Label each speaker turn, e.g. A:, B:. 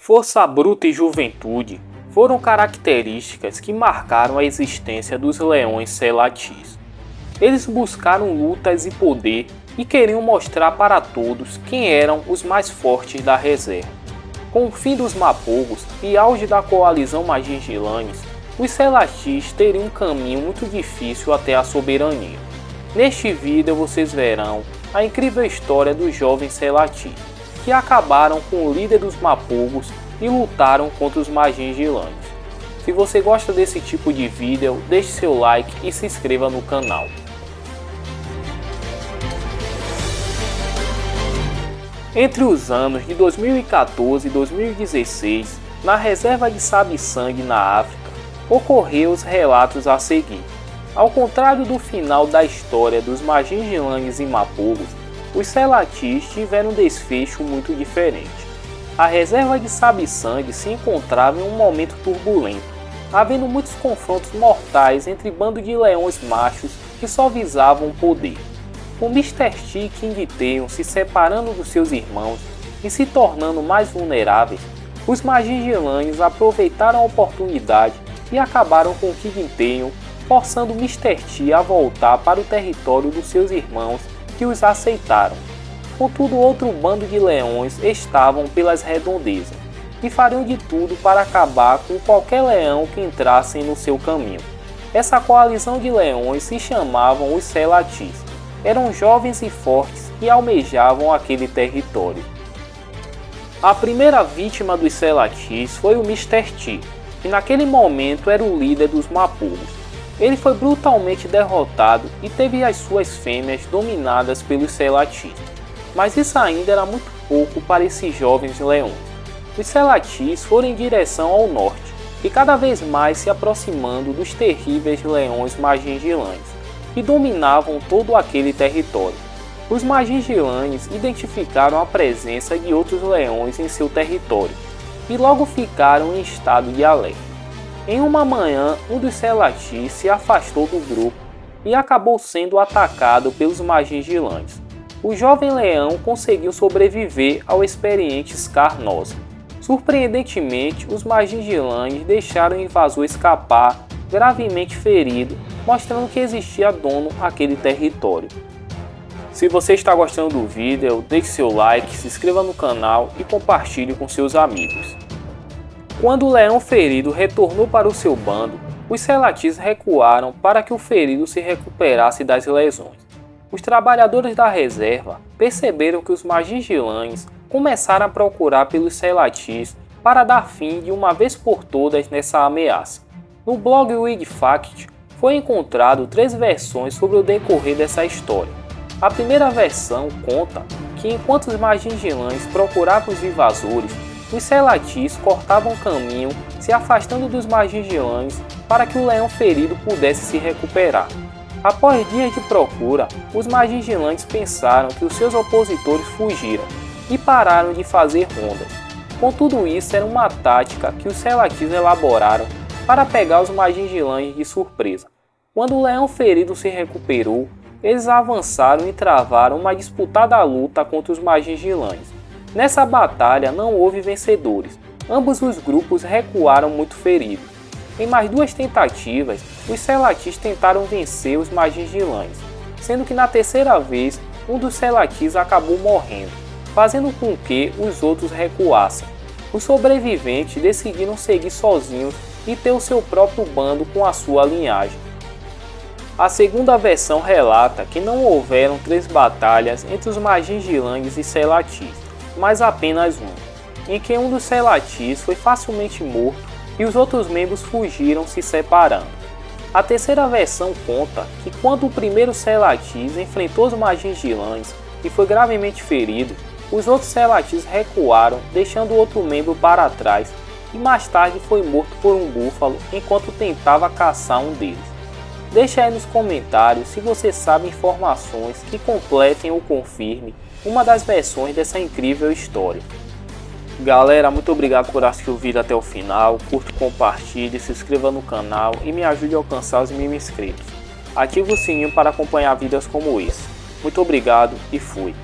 A: Força bruta e juventude foram características que marcaram a existência dos leões Selatis. Eles buscaram lutas e poder e queriam mostrar para todos quem eram os mais fortes da reserva. Com o fim dos Mapogos e auge da coalizão Magin-Gilanes, os Selatis teriam um caminho muito difícil até a soberania. Neste vídeo vocês verão a incrível história dos jovens Selatis, que acabaram com o líder dos Mapogos e lutaram contra os Magin-Gilanes. Se você gosta desse tipo de vídeo, deixe seu like e se inscreva no canal. Entre os anos de 2014 e 2016, na reserva de Sabe-Sangue na África, ocorreram os relatos a seguir. Ao contrário do final da história dos Magin-Gilanes e Mapogos, os Selatis tiveram um desfecho muito diferente. A reserva de Sabe-Sangue se encontrava em um momento turbulento, havendo muitos confrontos mortais entre bandos de leões machos que só visavam o poder. Com Mr. T e King Tail se separando dos seus irmãos e se tornando mais vulneráveis, os Magin-Gilanes aproveitaram a oportunidade e acabaram com King Tail, forçando Mr. T a voltar para o território dos seus irmãos que os aceitaram. Contudo, outro bando de leões estavam pelas redondezas e fariam de tudo para acabar com qualquer leão que entrasse no seu caminho. Essa coalizão de leões se chamavam os Selatis. Eram jovens e fortes e almejavam aquele território. A primeira vítima dos Selatis foi o Mr. T, que naquele momento era o líder dos Mapogos. Ele foi brutalmente derrotado e teve as suas fêmeas dominadas pelos Selatis. Mas isso ainda era muito pouco para esses jovens leões. Os Selatis foram em direção ao norte e cada vez mais se aproximando dos terríveis leões Magin-Gilanes, que dominavam todo aquele território. Os Magin-Gilanes identificaram a presença de outros leões em seu território e logo ficaram em estado de alerta. Em uma manhã, um dos Selatis se afastou do grupo e acabou sendo atacado pelos Magin-Gilanes. O jovem leão conseguiu sobreviver ao experiente Scar Nossa. Surpreendentemente, os Magin-Gilanes deixaram o invasor escapar, gravemente ferido, mostrando que existia dono àquele território. Se você está gostando do vídeo, deixe seu like, se inscreva no canal e compartilhe com seus amigos. Quando o leão ferido retornou para o seu bando, os Selatis recuaram para que o ferido se recuperasse das lesões. Os trabalhadores da reserva perceberam que os Magin-Gilanes começaram a procurar pelos Selatis para dar fim de uma vez por todas nessa ameaça. No blog Wigfact foi encontrado 3 versões sobre o decorrer dessa história. A primeira versão conta que enquanto os Magin-Gilanes procuravam os invasores, os Selatis cortavam caminho se afastando dos Magin-Gilanes para que o leão ferido pudesse se recuperar. Após dias de procura, os Magin-Gilanes pensaram que os seus opositores fugiram e pararam de fazer rondas. Contudo, isso era uma tática que os Selatis elaboraram para pegar os Magin-Gilanes de surpresa. Quando o leão ferido se recuperou, eles avançaram e travaram uma disputada luta contra os Magin-Gilanes. Nessa batalha não houve vencedores, ambos os grupos recuaram muito feridos. Em mais 2 tentativas, os Selatis tentaram vencer os Magin-Gilanes, sendo que na terceira vez, um dos Selatis acabou morrendo, fazendo com que os outros recuassem. Os sobreviventes decidiram seguir sozinhos e ter o seu próprio bando com a sua linhagem. A segunda versão relata que não houveram 3 batalhas entre os Magin-Gilanes e Selatis, mas apenas uma, em que um dos Selatis foi facilmente morto e os outros membros fugiram se separando. A terceira versão conta que quando o primeiro Selatis enfrentou os Magin-Gilanes e foi gravemente ferido, os outros Selatis recuaram, deixando o outro membro para trás, e mais tarde foi morto por um búfalo enquanto tentava caçar um deles. Deixe aí nos comentários se você sabe informações que completem ou confirmem uma das versões dessa incrível história. Galera, muito obrigado por assistir o vídeo até o final, curta, compartilhe, se inscreva no canal e me ajude a alcançar os 1000 inscritos. Ative o sininho para acompanhar vídeos como esse. Muito obrigado e fui!